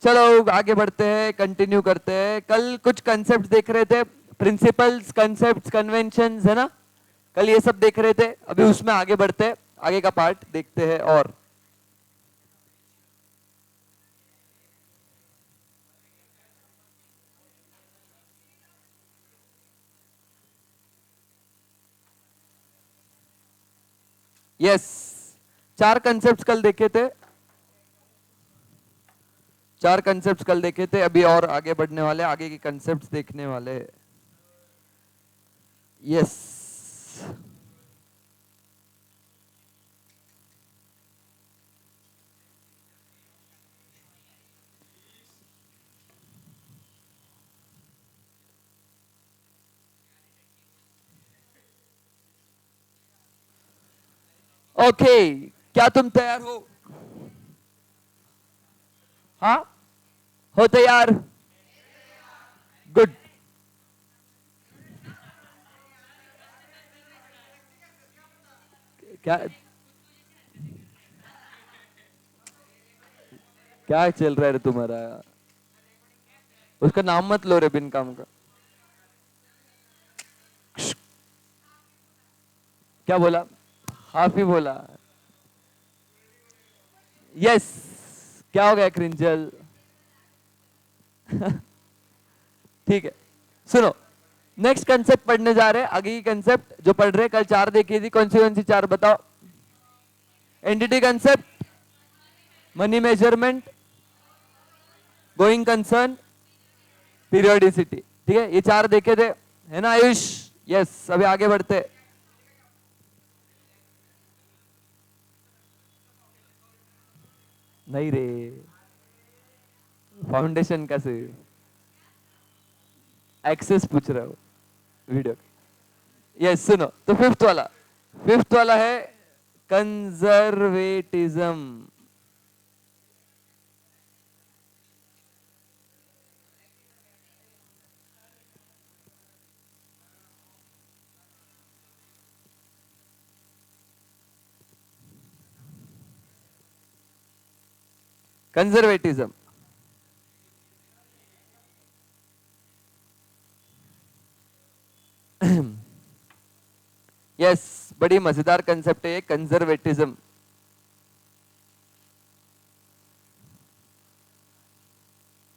चलो आगे बढ़ते हैं, कंटिन्यू करते हैं। कल कुछ कंसेप्ट देख रहे थे, प्रिंसिपल्स, कंसेप्ट, कन्वेंशंस, है ना? कल ये सब देख रहे थे। अभी उसमें आगे बढ़ते हैं, आगे का पार्ट देखते हैं। और यस, 4 कंसेप्ट कल देखे थे, 4 कंसेप्ट कल देखे थे। अभी और आगे बढ़ने वाले, आगे के कंसेप्ट देखने वाले। यस, ओके, क्या तुम तैयार हो? हाँ, हो तैयार? गुड। क्या क्या चल रहा है रे तुम्हारा? उसका नाम मत लो रे बिन काम का। क्या बोला? हाफ ही बोला। यस, क्या हो गया क्रिंजल? ठीक है, सुनो, नेक्स्ट कंसेप्ट पढ़ने जा रहे हैं। आगे की कंसेप्ट जो पढ़ रहे हैं, कल 4 देखी थी, कौन सी 4 बताओ? Entity concept, money measurement, going concern, periodicity. ठीक है, ये 4 देखे थे, है ना आयुष? यस, अभी आगे बढ़ते। नहीं रे, फाउंडेशन का से एक्सेस पूछ रहे हो वीडियो। यस, सुनो तो फिफ्थ वाला है कंजर्वेटिज्म। कंजर्वेटिज्म, यस, बड़ी मजेदार कंसेप्ट है ये कंजर्वेटिज्म।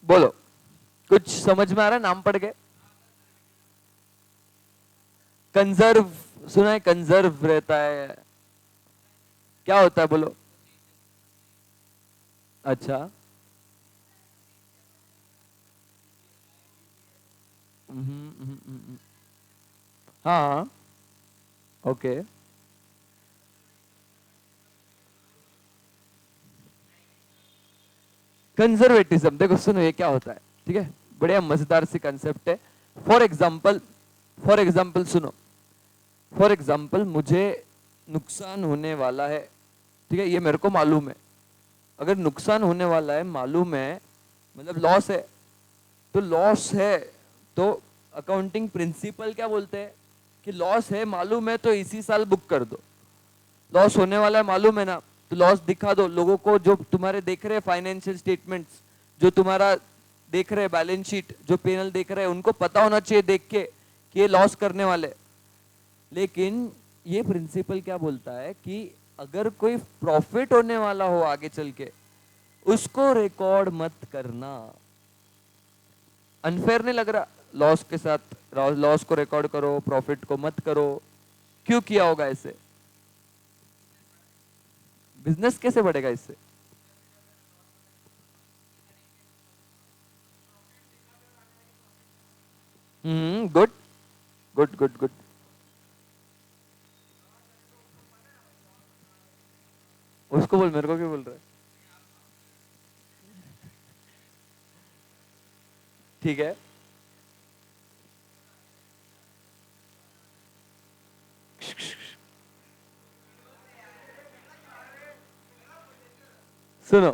बोलो, कुछ समझ में आ रहा है? नाम पढ़ के कंजर्व सुना है? कंजर्व रहता है, क्या होता है बोलो? अच्छा, हाँ, ओके। कंजर्वेटिज्म देखो, सुनो ये क्या होता है, ठीक है? बढ़िया मजेदार सी कंसेप्ट है। फॉर एग्जाम्पल, सुनो, फॉर एग्जाम्पल मुझे नुकसान होने वाला है, ठीक है? ये मेरे को मालूम है। अगर नुकसान होने वाला है मालूम है, मतलब लॉस है, तो लॉस है तो अकाउंटिंग प्रिंसिपल क्या बोलते हैं कि लॉस है मालूम है तो इसी साल बुक कर दो। लॉस होने वाला है मालूम है ना, तो लॉस दिखा दो लोगों को, जो तुम्हारे देख रहे हैं फाइनेंशियल स्टेटमेंट्स, जो तुम्हारा देख रहे हैं बैलेंस शीट, जो पेनल देख रहे हैं, उनको पता होना चाहिए देख के कि ये लॉस करने वाले। लेकिन ये प्रिंसिपल क्या बोलता है कि अगर कोई प्रॉफिट होने वाला हो आगे चल के, उसको रिकॉर्ड मत करना। अनफेयर नहीं लग रहा? लॉस के साथ लॉस को रिकॉर्ड करो, प्रॉफिट को मत करो। क्यों किया होगा ऐसे? बिजनेस कैसे बढ़ेगा इससे? Good, good, good, good. उसको बोल, मेरे को क्यों बोल रहा है? ठीक है, सुनो,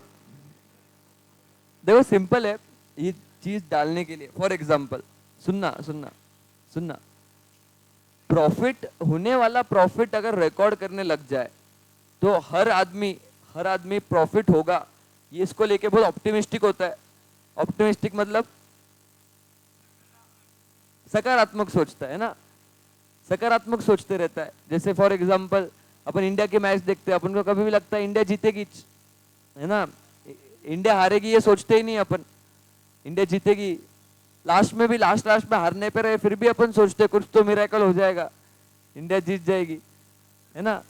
देखो सिंपल है ये चीज डालने के लिए। फॉर एग्जांपल, सुनना सुनना सुनना, प्रॉफिट होने वाला प्रॉफिट अगर रिकॉर्ड करने लग जाए तो हर आदमी प्रॉफिट होगा, ये इसको लेके बहुत ऑप्टिमिस्टिक होता है। ऑप्टिमिस्टिक मतलब सकारात्मक सोचता है ना, सकारात्मक सोचते रहता है। जैसे फॉर एग्जांपल अपन इंडिया के मैच देखते हैं, अपन को कभी भी लगता है इंडिया जीतेगी, है ना, इंडिया हारेगी ये सोचते ही नहीं अपन, इंडिया जीतेगी। लास्ट में भी लास्ट लास्ट में हारने पे रहे फिर भी अपन सोचते कुछ तो मिरेकल हो जाएगा, इंडिया जीत जाएगी, है ना।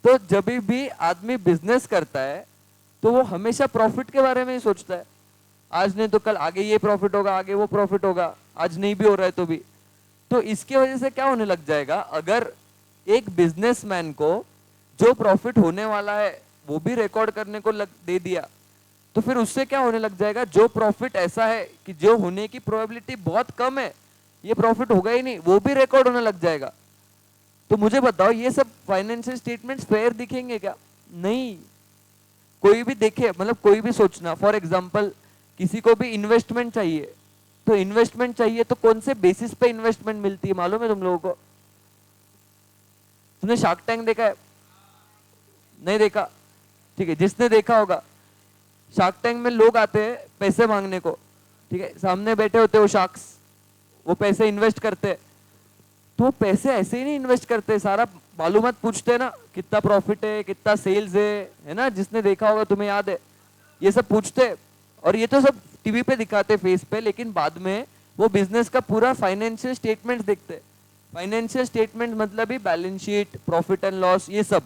तो जब भी आदमी बिजनेस करता है तो वो हमेशा प्रॉफिट के बारे में ही सोचता है, आज नहीं तो कल आगे ये प्रॉफिट होगा, आगे वो प्रॉफिट होगा, आज नहीं भी हो रहा है तो भी। तो इसकी वजह से क्या होने लग जाएगा, अगर एक बिजनेसमैन को जो प्रॉफिट होने वाला है वो भी रिकॉर्ड करने को दे दिया, तो फिर उससे क्या होने लग जाएगा, जो प्रॉफिट ऐसा है कि जो होने की प्रोबेबिलिटी बहुत कम है, ये प्रॉफिट होगा ही नहीं, वो भी रिकॉर्ड होने लग जाएगा। तो मुझे बताओ ये सब फाइनेंशियल स्टेटमेंट्स फेयर दिखेंगे क्या? नहीं। कोई भी देखे, मतलब कोई भी सोचना, फॉर एग्जांपल किसी को भी इन्वेस्टमेंट चाहिए, तो इन्वेस्टमेंट चाहिए तो कौन से बेसिस पे इन्वेस्टमेंट मिलती है मालूम है तुम लोगों को? तुमने शार्क टैंक देखा है? नहीं देखा? ठीक है, जिसने देखा होगा, शार्क टैंक में लोग आते हैं पैसे मांगने को, ठीक है, सामने बैठे होते वो शार्क्स, वो पैसे इन्वेस्ट करते हैं। तो पैसे ऐसे ही नहीं इन्वेस्ट करते, सारा मालूमात पूछते हैं ना, कितना प्रॉफिट है, कितना सेल्स है ना, जिसने देखा होगा तुम्हें याद है, ये सब पूछते हैं। और ये तो सब टीवी पे दिखाते फेस पे, लेकिन बाद में वो बिजनेस का पूरा फाइनेंशियल स्टेटमेंट देखते हैं। फाइनेंशियल स्टेटमेंट मतलब ही balance sheet, profit and loss, ये सब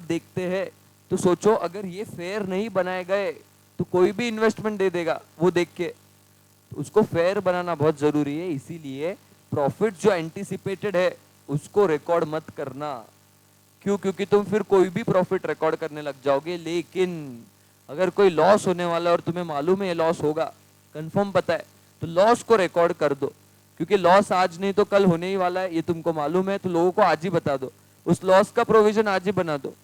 देखते हैं। तो सोचो अगर ये फेयर नहीं बनाए गए तो कोई भी इन्वेस्टमेंट दे देगा वो देख के, उसको फेयर बनाना बहुत जरूरी है। इसीलिए प्रॉफिट जो एंटिसिपेटेड है उसको रिकॉर्ड मत करना। क्यों? क्योंकि तुम फिर कोई भी प्रॉफिट रिकॉर्ड करने लग जाओगे, लेकिन अगर कोई लॉस होने वाला है और तुम्हें मालूम है ये लॉस होगा, कंफर्म पता है, तो लॉस को रिकॉर्ड कर दो। क्योंकि लॉस आज नहीं तो कल होने ही वाला है, ये तुमको मालूम है, तो लोगों को आज ही बता दो, उस लॉस का प्रोविजन आज ही बना दो,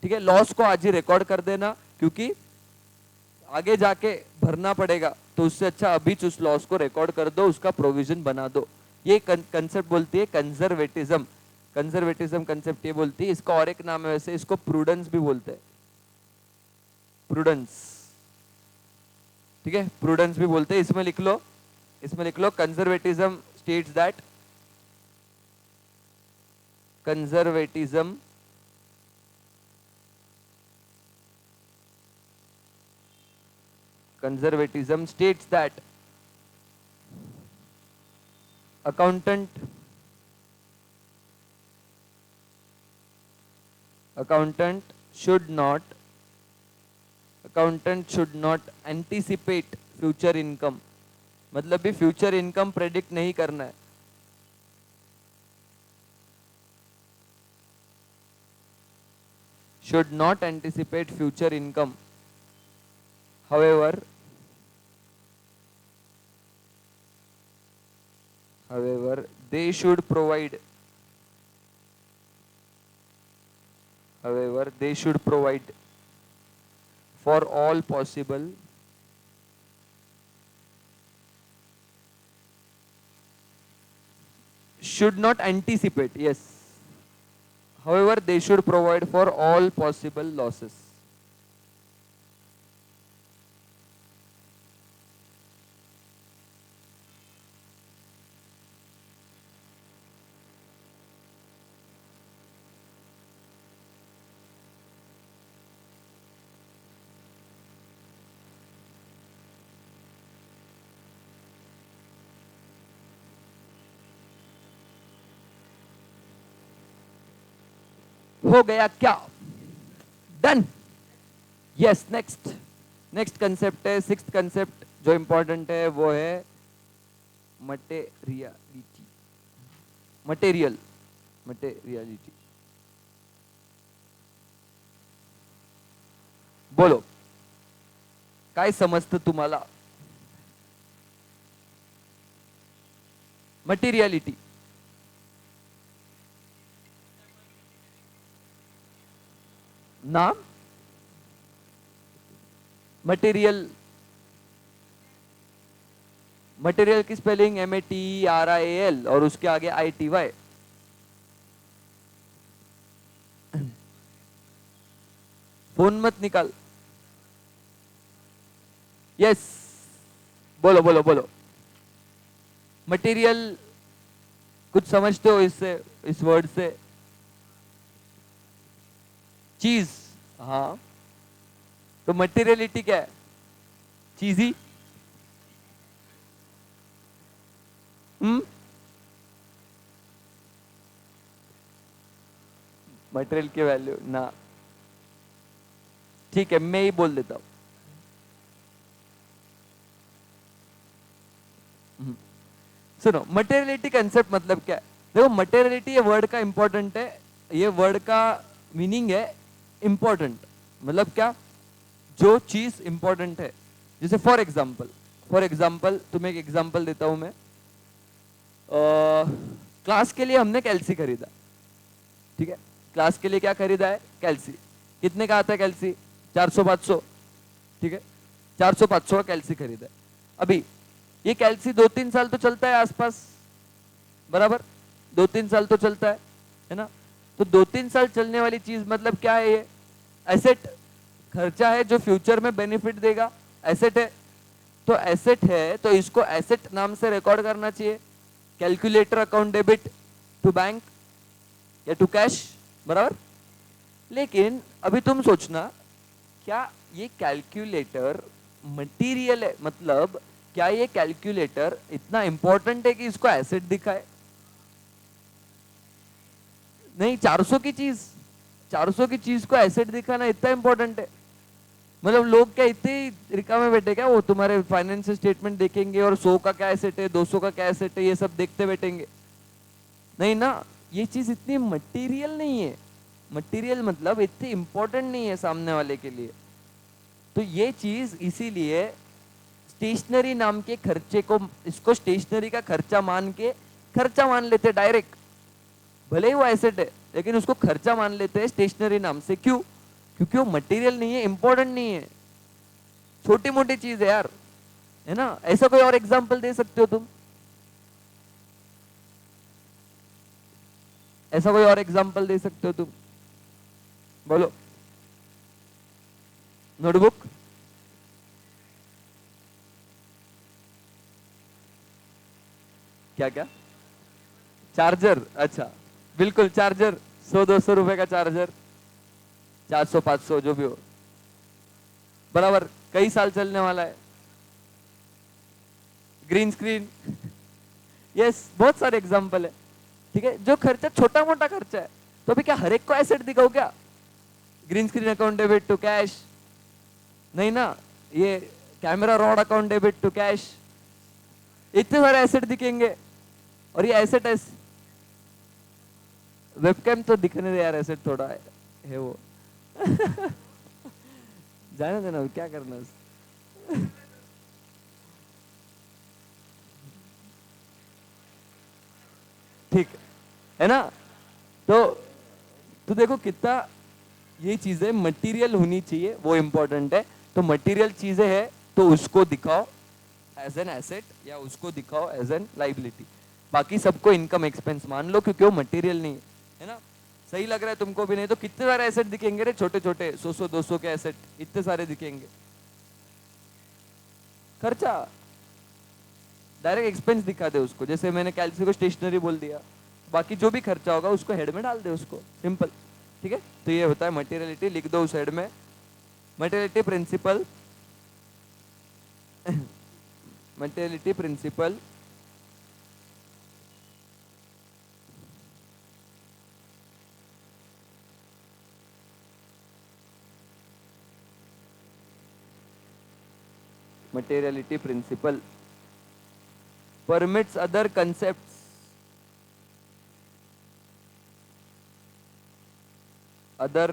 ठीक है, लॉस को आज ही रिकॉर्ड कर देना, क्योंकि आगे जाके भरना पड़ेगा, तो उससे अच्छा अभी उस लॉस को रिकॉर्ड कर दो, उसका प्रोविजन बना दो। ये कंसेप्ट बोलती है कंजर्वेटिज्म। कंजर्वेटिज्म कंसेप्ट ये बोलती है, इसका और एक नाम है वैसे, इसको प्रूडेंस भी बोलते हैं, प्रूडेंस, ठीक है, प्रूडेंस भी बोलते हैं। इसमें लिख लो, इसमें लिख लो, conservatism states that, conservatism conservatism states that accountant should not anticipate future income, मतलब भी फ्यूचर इनकम प्रेडिक्ट नहीं करना है। should not anticipate future income, however they should provide, for all possible should not anticipate, yes, however they should provide for all possible losses. हो गया क्या? Done? Yes. Next concept है, sixth concept जो important है वो है materiality. Materiality बोलो, काय समजतं तुम्हाला मटेरियलिटी? नाम मटेरियल, मटेरियल की स्पेलिंग MATERIAL और उसके आगे ITY। फोन मत निकाल। यस, बोलो बोलो बोलो। मटेरियल कुछ समझते हो इससे, इस वर्ड से? चीज, हाँ। तो मटेरियलिटी क्या है? चीजी। हम्म। मटेरियल की वैल्यू ना, ठीक है मैं ही बोल देता हूँ। सुनो, मटेरियलिटी कंसेप्ट मतलब क्या है? देखो मटेरियलिटी ये वर्ड का इंपॉर्टेंट है, ये वर्ड का मीनिंग है इंपॉर्टेंट। मतलब क्या? जो चीज इंपॉर्टेंट है। जैसे फॉर एग्जाम्पल तुम्हें एक एग्जाम्पल देता हूं मैं। क्लास के लिए हमने कैल्सी खरीदा, ठीक है? क्लास के लिए क्या खरीदा है? कैल्सी। कितने का आता है कैल्सी? 400-500, ठीक है? 400-500 का कैल्सी खरीदा है। अभी ये कैल्सी 2-3 साल तो चलता है आसपास, बराबर? 2-3 साल तो चलता है ना? तो 2-3 साल चलने वाली चीज मतलब क्या है? ये एसेट, खर्चा है जो फ्यूचर में बेनिफिट देगा, एसेट है। तो एसेट है तो इसको एसेट नाम से रिकॉर्ड करना चाहिए। Calculator account debit to bank या टू कैश, बराबर? लेकिन अभी तुम सोचना, क्या ये कैलकुलेटर मटेरियल है? मतलब क्या ये कैलकुलेटर इतना इंपॉर्टेंट है कि इसको एसेट दिखाए? नहीं, 400 की चीज, 400 की चीज को एसेट दिखाना इतना इंपॉर्टेंट है? मतलब लोग क्या इतने ही रिकामे बैठे क्या? वो तुम्हारे फाइनेंशियल स्टेटमेंट देखेंगे और 100 का क्या एसेट है, 200 का क्या एसेट है, ये सब देखते बैठेंगे? नहीं ना। ये चीज इतनी मटेरियल नहीं है। मटेरियल मतलब इतनी इंपॉर्टेंट नहीं है सामने वाले के लिए। तो ये चीज इसीलिए स्टेशनरी नाम के खर्चे को, इसको स्टेशनरी का खर्चा मान के खर्चा मान लेते डायरेक्ट। भले ही वो एसेट है लेकिन उसको खर्चा मान लेते हैं स्टेशनरी नाम से। क्यों? क्योंकि वो मटेरियल नहीं है, इंपॉर्टेंट नहीं है, छोटी मोटी चीज है यार, है ना? ऐसा कोई और एग्जांपल दे सकते हो तुम? ऐसा कोई और एग्जांपल दे सकते हो तुम? बोलो। नोटबुक? क्या क्या? चार्जर? अच्छा, बिल्कुल चार्जर। 100-200 रुपए का चार्जर, 400-500 जो भी हो, बराबर, कई साल चलने वाला है। Green screen. यस, बहुत सारे एग्जांपल है, ठीक है? जो खर्चा छोटा मोटा खर्चा है, तो अभी क्या हर एक को एसेट दिखाओ क्या? Green screen account debit to cash, नहीं ना। ये camera rod account debit to cash, इतने सारे एसेट दिखेंगे। और ये एसेट है, वेबकैम तो दिखने दे यार, एसेट थोड़ा है वो। जाने देना, क्या करना ठीक है ना? तो देखो कितना ये चीजें मटेरियल होनी चाहिए, वो इंपॉर्टेंट है। तो मटेरियल चीजें है तो उसको दिखाओ एज एन एसेट या उसको दिखाओ एज एन लाइबिलिटी। बाकी सबको इनकम एक्सपेंस मान लो क्योंकि वो मटेरियल नहीं है ना? सही लग रहा है तुमको भी? नहीं तो कितने सारे एसेट दिखेंगे रे, छोटे छोटे 100-200 के एसेट, इतने सारे दिखेंगे। खर्चा, डायरेक्ट एक्सपेंस दिखा दे उसको। जैसे मैंने कैल्सी को स्टेशनरी बोल दिया, बाकी जो भी खर्चा होगा उसको हेड में डाल दे उसको, सिंपल। ठीक है? तो ये होता है मटेरियलिटी, लिख दो उस हेड में। Materiality principle, materiality principle materiality principle permits other concepts, other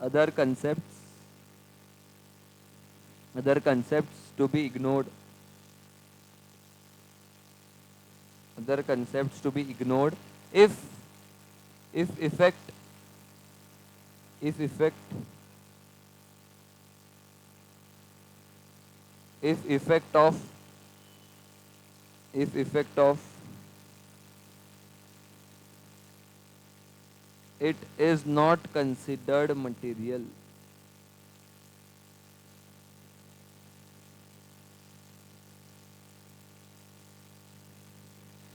other concepts other concepts to be ignored, other concepts to be ignored if if effect if effect if effect of if effect of it is not considered material.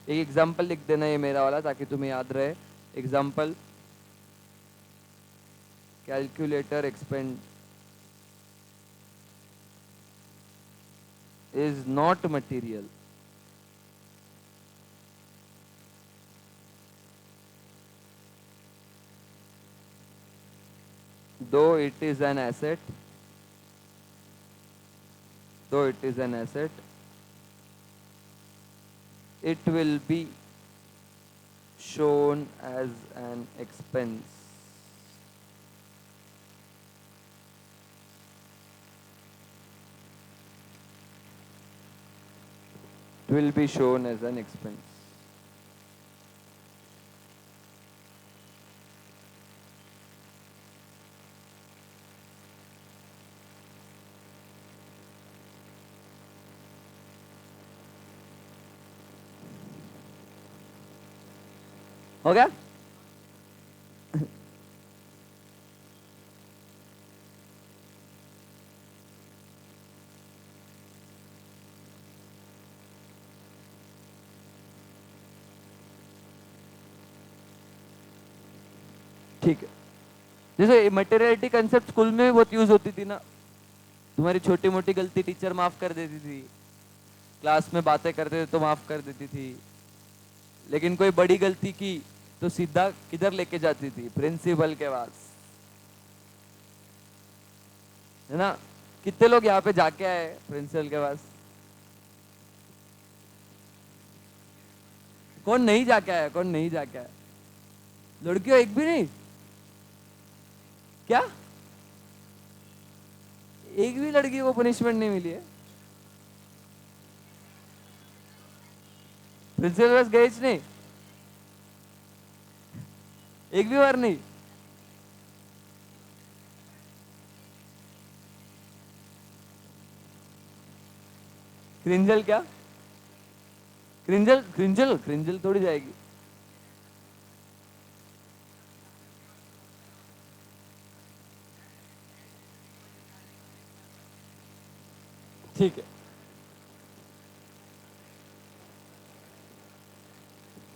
एक example लिख देना ये मेरा वाला, ताकि तुम्हें याद रहे। Example, calculator expand is not material. Though it is an asset, though it is an asset, it will be shown as an expense. It will be shown as an expense. हो गया? ठीक है। जैसे मटेरियलिटी कंसेप्ट स्कूल में भी बहुत use होती थी ना। तुम्हारी छोटी मोटी गलती टीचर माफ कर देती थी, क्लास में बातें करते थे तो माफ कर देती थी, लेकिन कोई बड़ी गलती की तो सीधा किधर लेके जाती थी? प्रिंसिपल के पास, है ना? कितने लोग यहाँ पे जाके आए प्रिंसिपल के पास? कौन नहीं जाके आया? कौन नहीं जाके आया? लड़कियों एक भी नहीं? क्या एक भी लड़की को पनिशमेंट नहीं मिली है? प्रिंसिपल के पास गए नहीं एक भी बार? नहीं। क्रिंजल क्या? क्रिंजल क्रिंजल क्रिंजल थोड़ी जाएगी। ठीक है,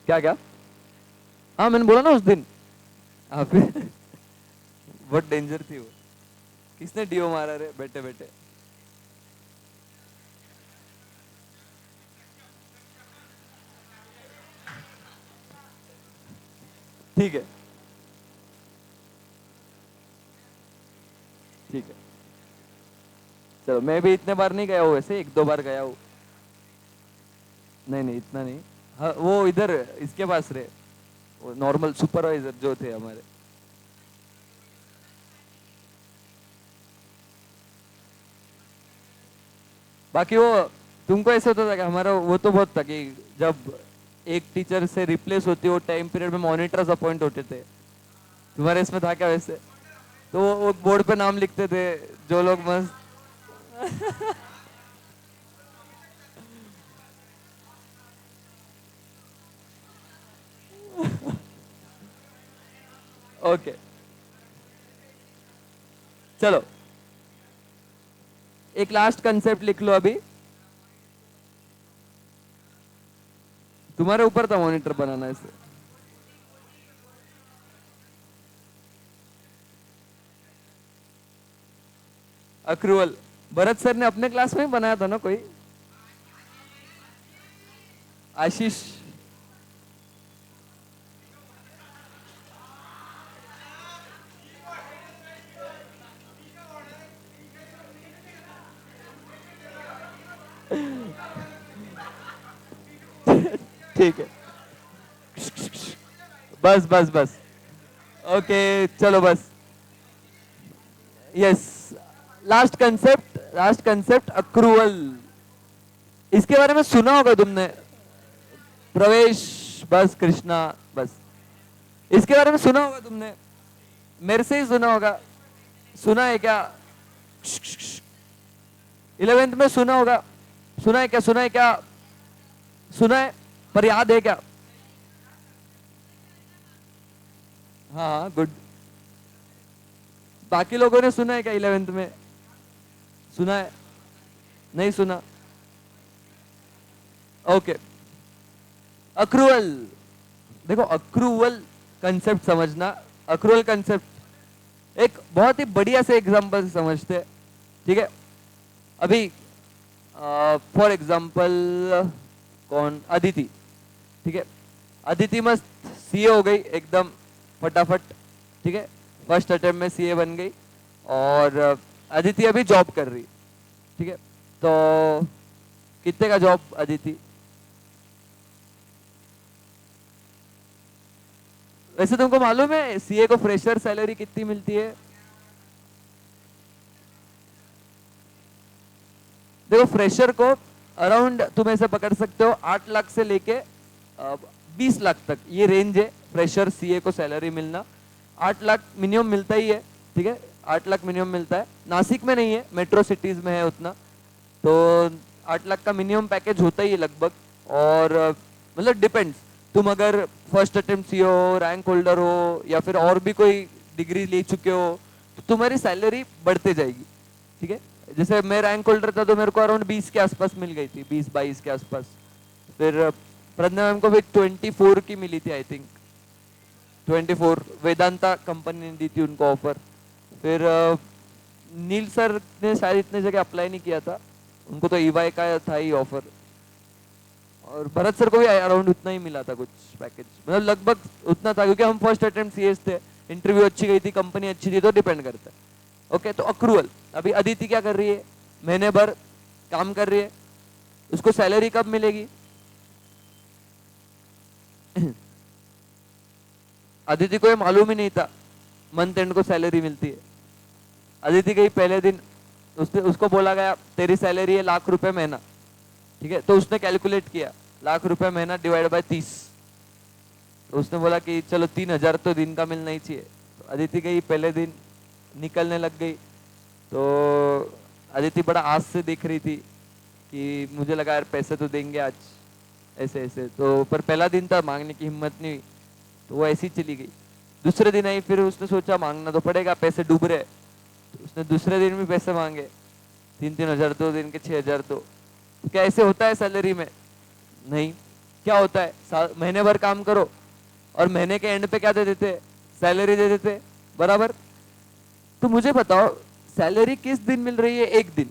क्या क्या? हाँ मैंने बोला ना उस दिन। आप बहुत डेंजर थी वो। किसने डीओ मारा रे बैठे बैठे? ठीक है, ठीक है। चलो, मैं भी इतने बार नहीं गया हूँ, वैसे एक दो बार गया हूँ। नहीं नहीं इतना नहीं। हाँ, वो इधर इसके पास रहे, वो नॉर्मल सुपरवाइजर जो थे हमारे। बाकी वो तुमको ऐसे होता था कि हमारा वो तो बहुत था कि जब एक टीचर से रिप्लेस होती वो टाइम पीरियड में मॉनिटर्स अपॉइंट होते थे। तुम्हारे इसमें था क्या वैसे? तो वो बोर्ड पे नाम लिखते थे जो लोग मस्त। ओके, चलो एक लास्ट कंसेप्ट लिख लो अभी। तुम्हारे ऊपर था मॉनिटर बनाना इसे। अक्रूवल भरत सर ने अपने क्लास में ही बनाया था ना कोई? आशीष। ठीक है, बस बस बस। ओके चलो बस। Yes, last concept accrual. इसके बारे में सुना होगा तुमने, प्रवेश। बस कृष्णा, बस। इसके बारे में सुना होगा तुमने, मेरे से ही सुना होगा। सुना है क्या? 11th में सुना होगा। सुना है क्या? सुना है क्या? सुना है पर याद है क्या? हाँ गुड। बाकी लोगों ने सुना है क्या 11th में? सुना है? नहीं सुना? ओके, अक्रूवल, देखो अक्रूवल कंसेप्ट समझना। अक्रूवल कंसेप्ट एक बहुत ही बढ़िया से एग्जांपल से समझते हैं, ठीक है। अभी फॉर एग्जांपल कौन, अदिति, ठीक है। अदिति मस्त सीए हो गई एकदम फटाफट, ठीक है। फर्स्ट अटेम्प्ट में सीए बन गई और अदिति अभी जॉब कर रही, ठीक है। तो कितने का जॉब अदिति? वैसे तुमको मालूम है सीए को फ्रेशर सैलरी कितनी मिलती है? देखो फ्रेशर को अराउंड तुम ऐसे पकड़ सकते हो 8 लाख से लेके 20 लाख तक, ये रेंज है फ्रेशर सीए को सैलरी मिलना। 8 लाख मिनिमम मिलता ही है, ठीक है। 8 लाख मिनिमम मिलता है, नासिक में नहीं है, मेट्रो सिटीज में है उतना। तो 8 लाख का मिनिमम पैकेज होता ही है लगभग। और मतलब डिपेंड्स, तुम अगर फर्स्ट अटेम्प्ट सी हो, रैंक होल्डर हो, या फिर और भी कोई डिग्री ले चुके हो, तो तुम्हारी सैलरी बढ़ते जाएगी, ठीक है। जैसे मैं रैंक होल्डर था तो मेरे को अराउंड 20 के आसपास मिल गई थी, 20-22 के आसपास। फिर प्रज्ञा मैम को भी 24 की मिली थी आई थिंक, 24। वेदांता कंपनी ने दी थी उनको ऑफर। फिर नील सर ने शायद इतने जगह अप्लाई नहीं किया था, उनको तो ईवाई का था ही ऑफर। और भरत सर को भी अराउंड उतना ही मिला था कुछ पैकेज, मतलब लगभग उतना था, क्योंकि हम फर्स्ट अटेम्प्ट सीएस थे, इंटरव्यू अच्छी गई थी, कंपनी अच्छी थी, तो डिपेंड करता है। ओके, तो अक्रूवल अभी अदिति क्या कर रही है, महीने भर काम कर रही है, उसको सैलरी कब मिलेगी? अदिति को ये मालूम ही नहीं था मंथ एंड को सैलरी मिलती है। अदिति गई पहले दिन, उसको बोला गया तेरी सैलरी है ₹1,00,000 महीना, ठीक है। तो उसने कैलकुलेट किया ₹1,00,000 महीना डिवाइड बाय 30, तो उसने बोला कि चलो 3,000 तो दिन का मिलना ही चाहिए। तो अदिति गई पहले दिन, निकलने लग गई। तो अदिति बड़ा आस से देख रही थी कि मुझे लगा यार पैसे तो देंगे आज, ऐसे ऐसे। तो पर पहला दिन था, मांगने की हिम्मत नहीं हुई, तो वो ऐसी चली गई। दूसरे दिन आई, फिर उसने सोचा मांगना तो पड़ेगा, पैसे डूब रहे। तो उसने दूसरे दिन भी पैसे मांगे, 3-3 हजार, 2 दिन के 6,000। तो क्या ऐसे होता है सैलरी में? नहीं। क्या होता है, महीने भर काम करो और महीने के एंड पे क्या दे देते? सैलरी दे देते, बराबर। तो मुझे बताओ सैलरी किस दिन मिल रही है? एक दिन,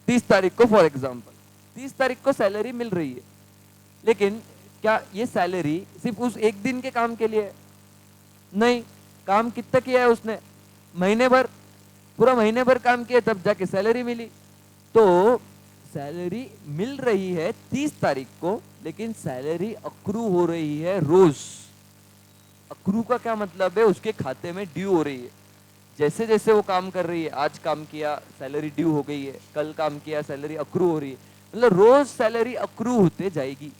30 तारीख को फॉर एग्जाम्पल, 30 तारीख को सैलरी मिल रही है। लेकिन क्या ये सैलरी सिर्फ उस एक दिन के काम के लिए है? नहीं। काम कितना किया है उसने? महीने भर, पूरा महीने भर काम किया तब जाके सैलरी मिली। तो सैलरी मिल रही है 30 तारीख को, लेकिन सैलरी अक्रू हो रही है रोज। अक्रू का क्या मतलब है? उसके खाते में ड्यू हो रही है। जैसे जैसे वो काम कर रही है, आज काम किया सैलरी ड्यू हो गई है, कल काम किया सैलरी अक्रू हो रही है, मतलब रोज सैलरी अक्रू होते जाएगी।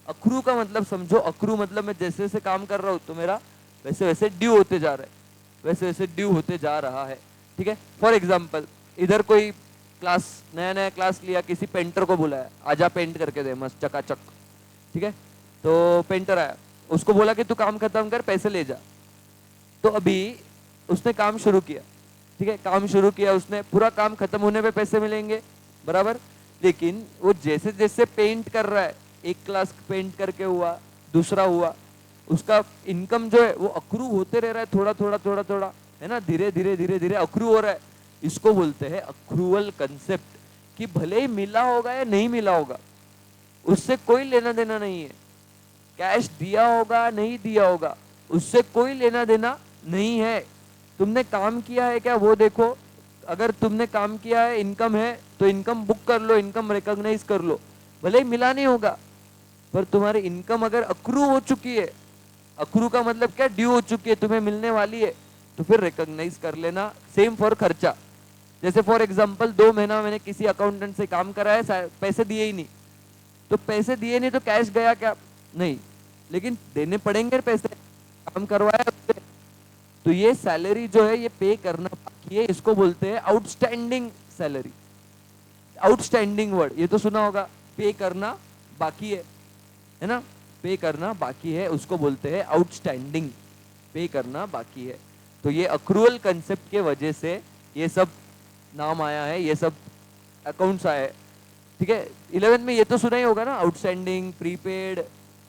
अक्रू का मतलब समझो, अक्रू मतलब मैं जैसे जैसे काम कर रहा हूँ तो मेरा वैसे वैसे ड्यू होते जा रहा है, वैसे वैसे ड्यू होते जा रहा है, ठीक है। फॉर एग्जाम्पल इधर कोई क्लास, नया नया क्लास लिया, किसी पेंटर को बुलाया, आजा पेंट करके दे मस्त चकाचक, ठीक है। तो पेंटर आया, उसको बोला कि तू काम खत्म कर, पैसे ले जा। तो अभी उसने काम शुरू किया, ठीक है, काम शुरू किया उसने, पूरा काम खत्म होने पे पैसे मिलेंगे, बराबर। लेकिन वो जैसे जैसे पेंट कर रहा है, एक क्लास पेंट करके हुआ, दूसरा हुआ, उसका इनकम जो है वो अक्रू होते रह रहा है, थोड़ा थोड़ा थोड़ा थोड़ा, है ना, धीरे धीरे धीरे धीरे अक्रू हो रहा है। इसको बोलते हैं अक्रूवल कंसेप्ट, कि भले ही मिला होगा या नहीं मिला होगा, उससे कोई लेना देना नहीं है। कैश दिया होगा नहीं दिया होगा, उससे कोई लेना देना नहीं है। तुमने काम किया है क्या वो देखो। अगर तुमने काम किया है, इनकम है, तो इनकम बुक कर लो, इनकम रिकॉग्नाइज कर लो, भले ही मिला नहीं होगा, पर तुम्हारी इनकम अगर अक्रू हो चुकी है, अक्रू का मतलब क्या, ड्यू हो चुकी है, तुम्हें मिलने वाली है, तो फिर रिकॉग्नाइज कर लेना। सेम फॉर खर्चा, जैसे फॉर एग्जांपल 2 महीना मैंने किसी अकाउंटेंट से काम करा है, पैसे दिए ही नहीं, तो पैसे दिए नहीं तो कैश गया क्या? नहीं, लेकिन देने पड़ेंगे पैसे, काम करवाया उससे। तो ये सैलरी जो है ये पे करना बाकी है, इसको बोलते हैं आउटस्टैंडिंग सैलरी। आउटस्टैंडिंग वर्ड ये तो सुना होगा, पे करना बाकी है ना, पे करना बाकी है, उसको बोलते हैं आउटस्टैंडिंग, पे करना बाकी है। तो ये अक्रूवल कंसेप्ट के वजह से ये सब नाम आया है, ये सब अकाउंट्स आए, ठीक है। 11th में ये तो सुना ही होगा ना, आउटस्टैंडिंग, प्रीपेड,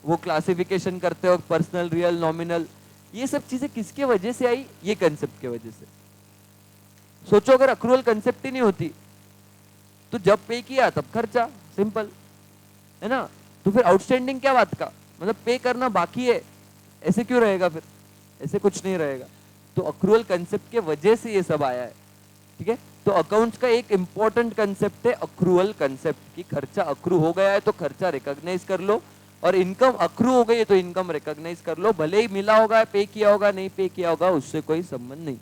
वो क्लासिफिकेशन करते हो पर्सनल, रियल, नॉमिनल, ये सब चीजें किसके वजह से आई? ये कंसेप्ट के वजह से। सोचो अगर अक्रूवल कंसेप्ट ही नहीं होती तो जब पे किया तब खर्चा, सिंपल है ना। तो फिर आउटस्टैंडिंग क्या बात का, मतलब पे करना बाकी है, ऐसे क्यों रहेगा? फिर ऐसे कुछ नहीं रहेगा। तो अक्रूवल कंसेप्ट के वजह से ये सब आया है, ठीक है। तो अकाउंट्स का एक इंपॉर्टेंट कंसेप्ट है अक्रूवल कंसेप्ट, कि खर्चा अक्रू हो गया है तो खर्चा रिकॉग्नाइज कर लो, और इनकम अक्रू हो गई है तो इनकम रिकॉग्नाइज कर लो, भले ही मिला होगा, पे किया होगा, नहीं पे किया होगा, उससे कोई संबंध नहीं,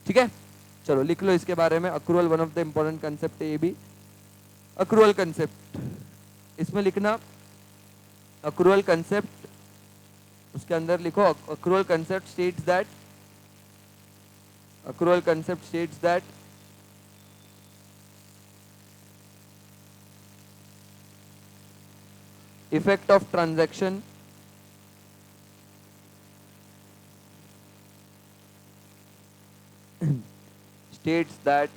ठीक है। चलो लिख लो इसके बारे में, accrual one of the important concept है ये भी। अक्रूवल कंसेप्ट इसमें लिखना, अक्रूवल कंसेप्ट उसके अंदर लिखो, accrual concept states that, accrual concept states that effect of transaction states that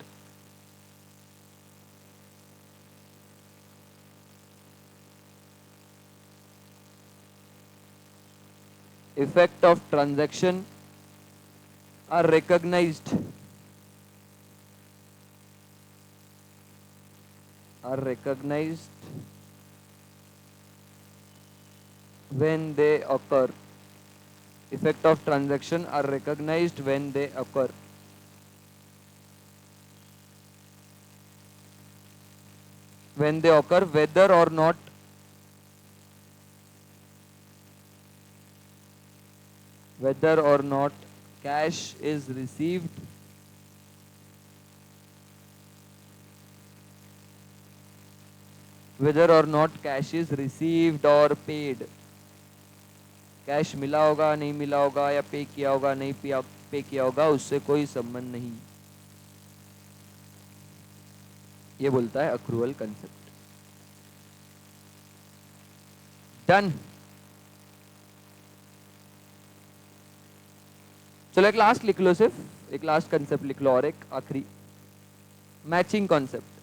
effect of transaction are recognized when they occur. Effect of transaction are recognized when they occur. When they occur, whether or not cash is received or paid. Cash मिला होगा, नहीं मिला होगा, या पे किया होगा, नहीं पे किया होगा, उससे कोई संबंध नहीं, ये बोलता है अक्रूवल कंसेप्ट। डन। चलो एक लास्ट लिख लो, सिर्फ एक लास्ट कंसेप्ट लिख लो, और एक आखिरी, matching concept.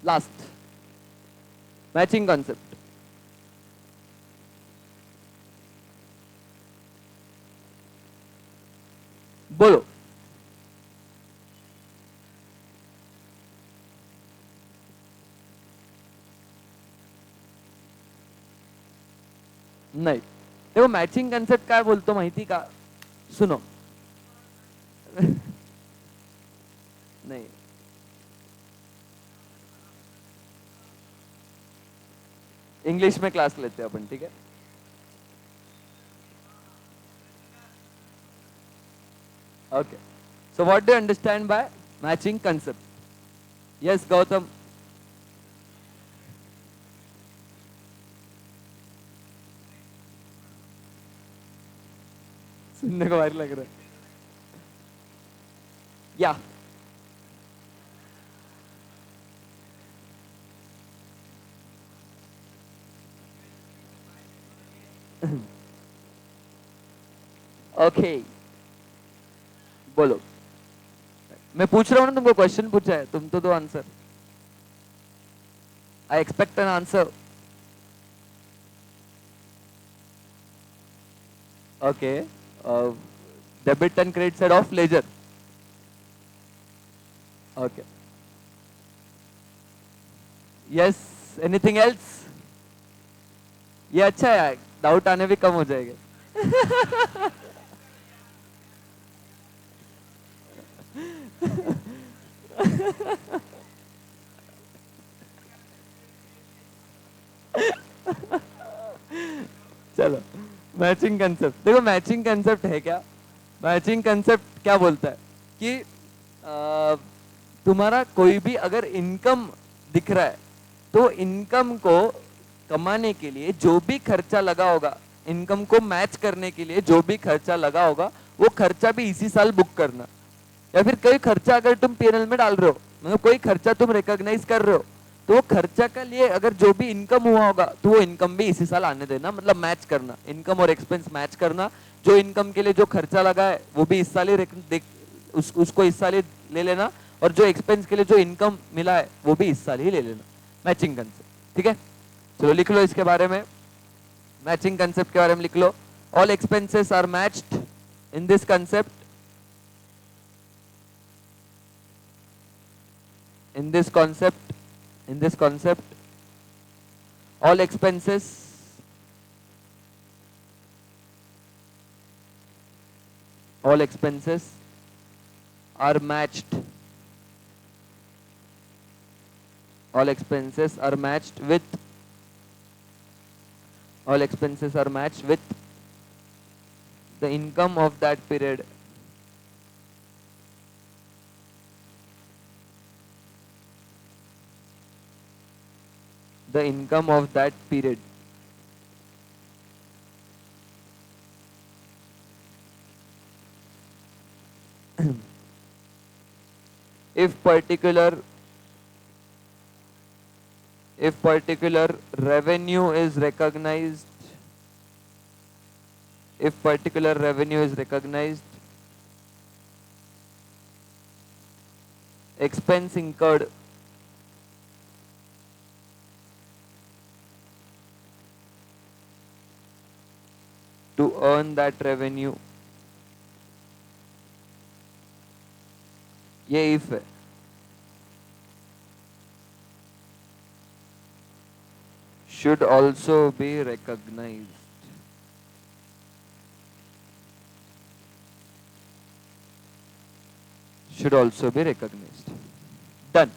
Last matching concept. बोलो। नहीं, देखो मैचिंग कॉन्सेप्ट काय बोलतो माहिती का? सुनो नहीं, इंग्लिश में क्लास लेते हैं अपन, ठीक है। Okay, so what do you understand by matching concept? Yes Gautam. सुनने को भारी लग रहा है, या ओके बोलो। मैं पूछ रहा हूं ना तुमको, क्वेश्चन पूछा है, तुम तो दो answer. I expect an answer. Okay, debit and credit side of ledger. Okay, yes, anything else? ये अच्छा है, डाउट आने भी कम हो जाएंगे। चलो मैचिंग कंसेप्ट देखो, मैचिंग कंसेप्ट है क्या? मैचिंग कंसेप्ट क्या बोलता है कि तुम्हारा कोई भी अगर इनकम दिख रहा है तो इनकम को कमाने के लिए जो भी खर्चा लगा होगा, इनकम को मैच करने के लिए जो भी खर्चा लगा होगा, वो खर्चा भी इसी साल बुक करना। या फिर कोई खर्चा अगर तुम पीएनएल में डाल रहे हो, मतलब कोई खर्चा तुम रिकॉग्नाइज कर रहे हो, तो वो खर्चा के लिए अगर जो भी इनकम हुआ होगा तो वो इनकम भी इसी साल आने देना, मतलब मैच करना, इनकम और एक्सपेंस मैच करना। जो इनकम के लिए जो खर्चा लगा है वो भी इस साल ही उसको इस साल ही ले लेना, और जो एक्सपेंस के लिए जो इनकम मिला है वो भी इस साल ही ले लेना, मैचिंग कंसेप्ट। ठीक है, चलो लिख लो इसके बारे में, मैचिंग कंसेप्ट के बारे में लिख लो। All expenses are matched in this concept, in this concept, in this concept, all expenses all expenses are matched, all expenses are matched with, all expenses are matched with the income of that period, the income of that period. if particular if particular revenue is recognized, if particular revenue is recognized, expense incurred to earn that revenue, ये if है, should also be recognized. Should also be recognized. Done.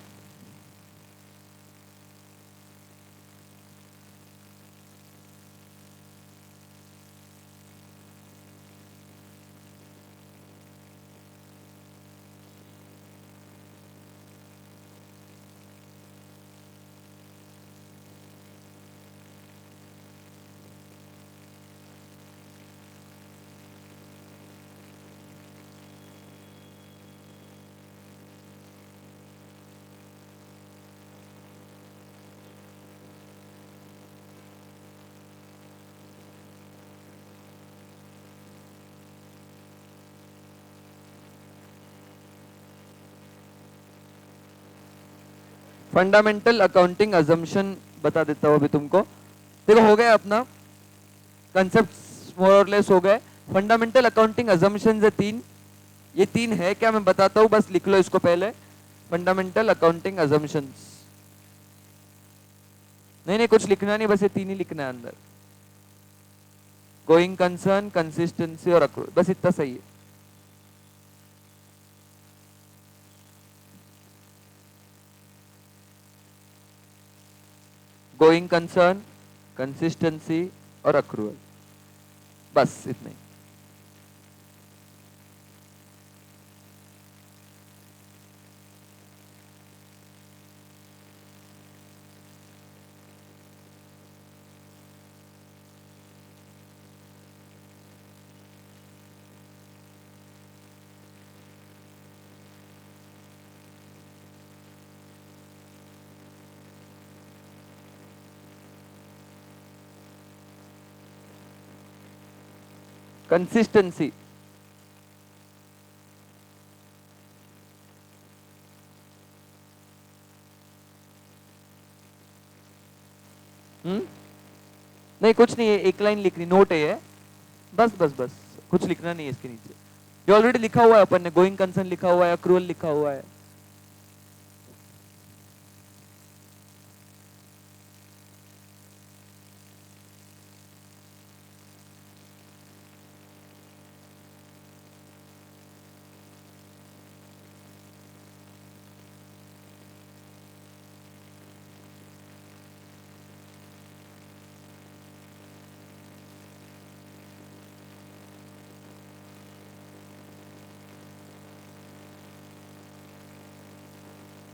Fundamental accounting assumption बता देता हूं अभी तुमको। देखो हो गया अपना कंसेप्ट मोर और लेस हो गए। फंडामेंटल अकाउंटिंग अजम्पशन है तीन, ये तीन है क्या मैं बताता हूं, बस लिख लो इसको पहले। फंडामेंटल अकाउंटिंग अजम्पशंस, नहीं नहीं कुछ लिखना नहीं, बस ये तीन ही लिखना है अंदर। गोइंग कंसर्न, कंसिस्टेंसी और अक्रूवल, बस इतना सही है। गोइंग कंसर्न, कंसिस्टेंसी और अक्रूवल, बस इतना ही। कंसिस्टेंसी, नहीं कुछ नहीं है, एक लाइन लिखनी, नोट है ये, बस बस बस, कुछ लिखना नहीं है इसके नीचे। ये ऑलरेडी लिखा हुआ है अपन ने, गोइंग कंसर्न लिखा हुआ है, अक्रूवल लिखा हुआ है।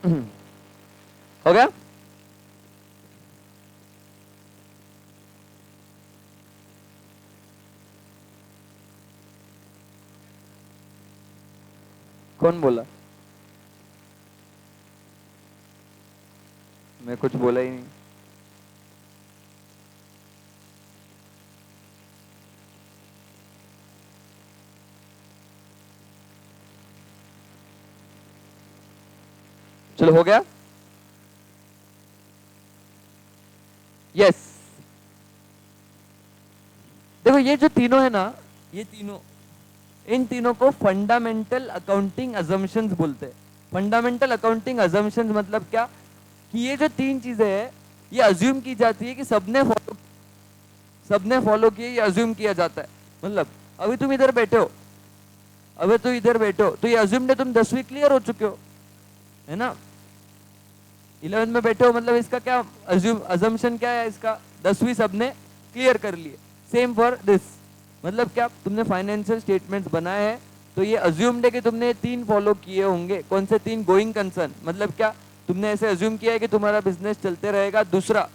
हो गया? कौन बोला? मैं कुछ बोला ही नहीं। चलो हो गया। यस, देखो ये जो तीनों है ना, ये तीनों, इन तीनों को फंडामेंटल अकाउंटिंग अजम्पशंस बोलते हैं। फंडामेंटल अकाउंटिंग अजम्पशंस मतलब क्या, कि ये जो तीन चीजें हैं ये अज्यूम की जाती है कि सबने फॉलो किए, ये अज्यूम किया जाता है। मतलब अभी तुम इधर बैठे हो, अभी तो इधर बैठे हो, तो ये अज्यूम्ड है तुम 10वीं क्लियर हो चुके हो, है ना। 11th में बैठे हो, मतलब इसका क्या अजम्पशन क्या है इसका, 10वीं सबने क्लियर कर लिए। सेम फॉर दिस, मतलब क्या, तुमने फाइनेंशियल स्टेटमेंट्स बनाए हैं तो ये अज्यूम्ड है कि तुमने तीन फॉलो किए होंगे। कौन से तीन, गोइंग कंसर्न, मतलब क्या, तुमने ऐसे अज्यूम किया है कि तुम्हारा बिजनेस चलते रहेगा। दूसरा,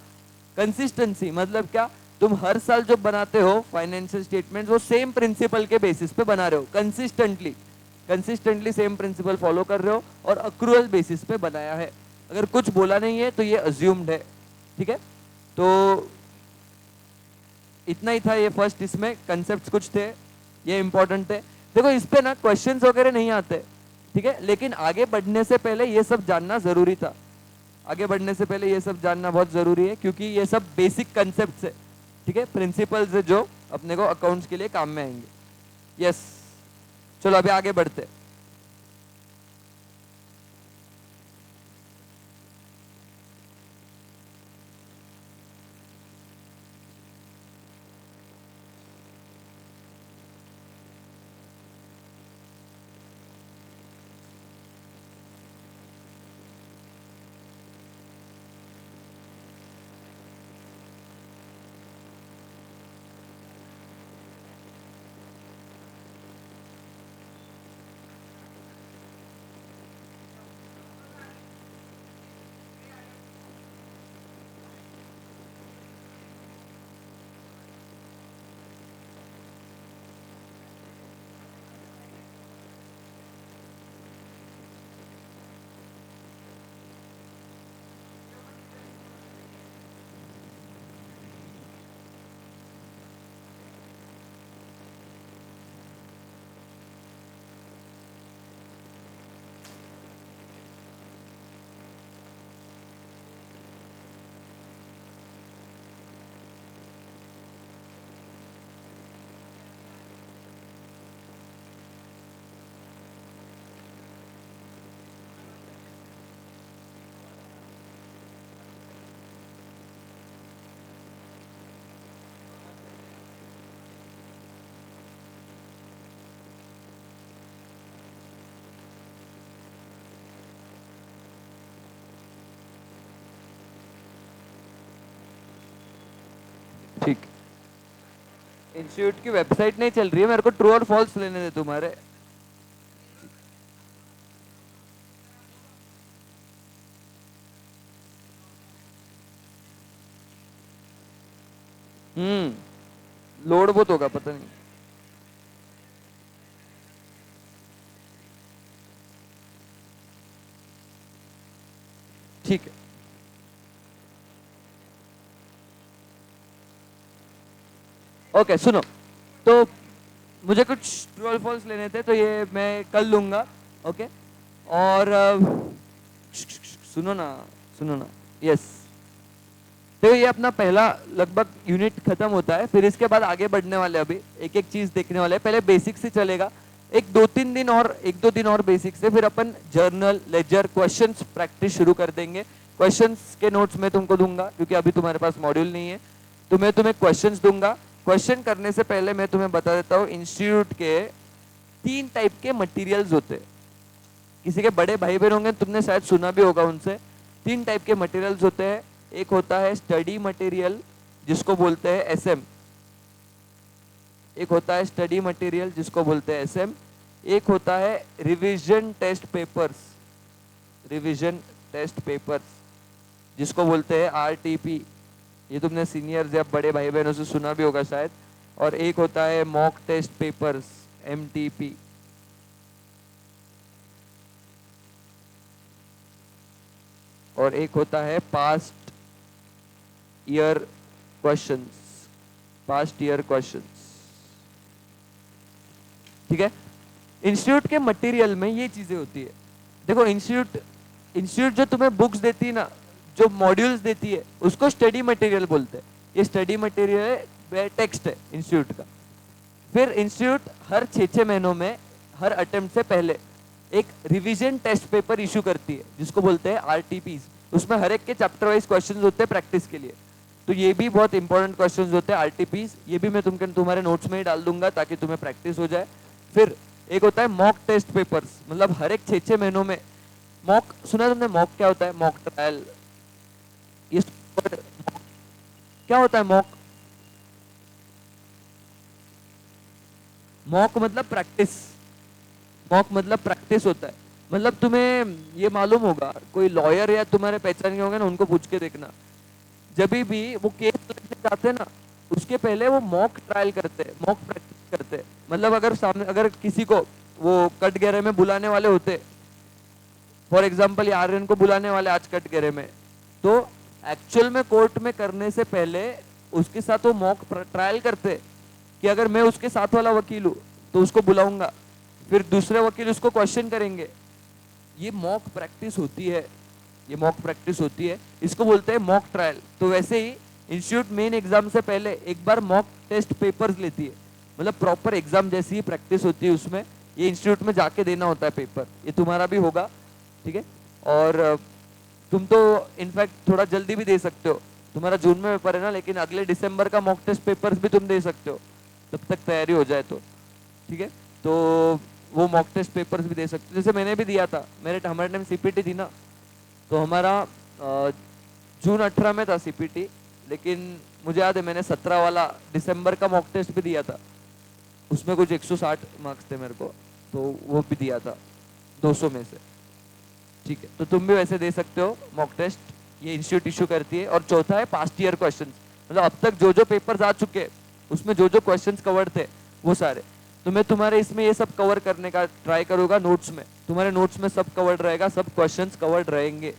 कंसिस्टेंसी, मतलब क्या, तुम हर साल जो बनाते हो फाइनेंशियल स्टेटमेंट्स वो सेम प्रिंसिपल के बेसिस पे बना रहे हो, कंसिस्टेंटली सेम प्रिंसिपल फॉलो कर रहे हो, और अक्रूअल बेसिस पे बनाया है। अगर कुछ बोला नहीं है तो ये अज्यूम्ड है, ठीक है। तो इतना ही था ये फर्स्ट, इसमें कंसेप्ट्स कुछ थे, ये इंपॉर्टेंट थे। देखो इस पे ना क्वेश्चंस वगैरह नहीं आते, ठीक है, लेकिन आगे बढ़ने से पहले ये सब जानना जरूरी था। आगे बढ़ने से पहले ये सब जानना बहुत जरूरी है, क्योंकि ये सब बेसिक कंसेप्ट्स है, ठीक है, प्रिंसिपल्स है जो अपने को अकाउंट्स के लिए काम में आएंगे। यस, चलो अभी आगे बढ़ते हैं। ठीक, इंस्टीट्यूट की वेबसाइट नहीं चल रही है, मेरे को ट्रू और फॉल्स लेने दे तुम्हारे। लोड बहुत होगा, पता नहीं। ठीक है, ओके सुनो, तो मुझे कुछ ट्रू और फॉल्स लेने थे, तो ये मैं कल लूंगा, ओके। और सुनो ना, सुनो ना, यस, तो ये अपना पहला लगभग यूनिट खत्म होता है, फिर इसके बाद आगे बढ़ने वाले, अभी एक एक चीज देखने वाले हैं। पहले बेसिक से चलेगा, एक दो दिन और बेसिक से, फिर अपन जर्नल, लेजर, क्वेश्चंस प्रैक्टिस शुरू कर देंगे। क्वेश्चंस के नोट्स मैं तुमको दूंगा, क्योंकि अभी तुम्हारे पास मॉड्यूल नहीं है, तो मैं तुम्हें क्वेश्चंस दूंगा। क्वेश्चन करने से पहले मैं तुम्हें बता देता हूँ, इंस्टीट्यूट के 3 टाइप के मटेरियल्स होते हैं। किसी के बड़े भाई बहन होंगे, तुमने शायद सुना भी होगा उनसे। 3 टाइप के मटेरियल्स होते हैं। एक होता है स्टडी मटेरियल, जिसको बोलते हैं एसएम। एक होता है स्टडी मटेरियल, जिसको बोलते हैं एसएम। एक होता है revision test papers, revision test papers, जिसको बोलते हैं आरटीपी। ये तुमने सीनियर्स या बड़े भाई बहनों से सुना भी होगा शायद। और एक होता है मॉक टेस्ट पेपर्स, एमटीपी। और एक होता है past year questions, past year questions, ठीक है। इंस्टीट्यूट के मटेरियल में ये चीजें होती है। देखो इंस्टीट्यूट इंस्टीट्यूट जो तुम्हें बुक्स देती है ना, जो मॉड्यूल्स देती है, उसको स्टडी मटेरियल बोलते हैं। ये स्टडी मटेरियल है, टेक्स्ट है इंस्टीट्यूट का। फिर इंस्टीट्यूट हर 6 महीनों में, हर अटेम्प्ट से पहले एक रिवीजन टेस्ट पेपर इशू करती है, जिसको बोलते हैं आरटीपीज। उसमें हर एक के चैप्टर वाइज क्वेश्चंस होते हैं प्रैक्टिस के लिए। तो ये भी बहुत इंपॉर्टेंट क्वेश्चंस होते हैं आरटीपीज। ये भी मैं तुम्हारे नोट्स में ही डाल दूंगा ताकि तुम्हें प्रैक्टिस हो जाए। फिर एक होता है मॉक टेस्ट पेपर्स, मतलब हर एक 6 महीनों में मॉक। सुना तुमने मॉक क्या होता है? Mock trial. ये क्या होता है मॉक? मॉक मतलब प्रैक्टिस। मॉक मतलब प्रैक्टिस होता है। मतलब तुम्हें ये मालूम होगा, कोई लॉयर या तुम्हारे पहचान के होंगे ना, उनको पूछ के देखना, जब भी वो केस लड़ने जाते हैं ना, उसके पहले वो मॉक ट्रायल करते हैं, मॉक प्रैक्टिस करते हैं। मतलब अगर सामने, अगर किसी को वो कटघरे में बुलाने वाले होते, फॉर एग्जाम्पल आर्यन को बुलाने वाले आज कटघरे में, तो एक्चुअल में कोर्ट में करने से पहले उसके साथ वो मॉक ट्रायल करते कि अगर मैं उसके साथ वाला वकील हूँ तो उसको बुलाऊंगा, फिर दूसरे वकील उसको क्वेश्चन करेंगे। ये मॉक प्रैक्टिस होती है, ये मॉक प्रैक्टिस होती है, इसको बोलते हैं मॉक ट्रायल। तो वैसे ही इंस्टीट्यूट मेन एग्जाम से पहले एक बार मॉक टेस्ट पेपर्स लेती है, मतलब प्रॉपर एग्जाम जैसी ही प्रैक्टिस होती है उसमें। ये इंस्टीट्यूट में जाके देना होता है पेपर, ये तुम्हारा भी होगा, ठीक है। और तुम तो इनफैक्ट थोड़ा जल्दी भी दे सकते हो, तुम्हारा जून में पेपर है ना, लेकिन अगले दिसंबर का मॉक टेस्ट पेपर्स भी तुम दे सकते हो, तब तक तैयारी हो जाए तो, ठीक है। तो वो मॉक टेस्ट पेपर्स भी दे सकते हो, जैसे मैंने भी दिया था। हमारे टाइम सीपीटी थी ना, तो हमारा जून 18 में था सीपीटी, लेकिन मुझे याद है मैंने 17 वाला दिसंबर का मॉक टेस्ट भी दिया था। उसमें कुछ 160 मार्क्स थे मेरे को, तो वो भी दिया था 200 में से, ठीक है। तो तुम भी वैसे दे सकते हो मॉक टेस्ट, ये इंस्टीट्यूट इशू करती है। और चौथा है पास्ट ईयर क्वेश्चन, मतलब अब तक जो जो पेपर्स आ चुके हैं उसमें जो जो क्वेश्चंस कवर्ड थे वो सारे। तो मैं तुम्हारे इसमें ये सब कवर करने का ट्राई करूंगा नोट्स में, तुम्हारे नोट्स में सब कवर्ड रहेगा, सब क्वेश्चंस कवर्ड रहेंगे,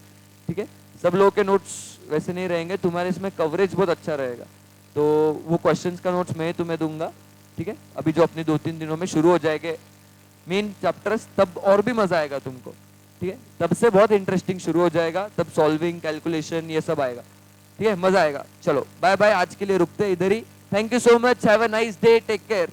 ठीक है। सब लोगों के नोट्स वैसे नहीं रहेंगे, तुम्हारे इसमें कवरेज बहुत अच्छा रहेगा। तो वो क्वेश्चंस का नोट्स मैं तुम्हें दूंगा, ठीक है। अभी जो अपने 2-3 दिनों में शुरू हो जाएंगे मेन चैप्टर्स, तब और भी मजा आएगा तुमको, ठीक है। तब से बहुत इंटरेस्टिंग शुरू हो जाएगा, तब सॉल्विंग, कैलकुलेशन, ये सब आएगा, ठीक है, मजा आएगा। चलो बाय बाय, आज के लिए रुकते इधर ही। Thank you so much, have a nice day, take care.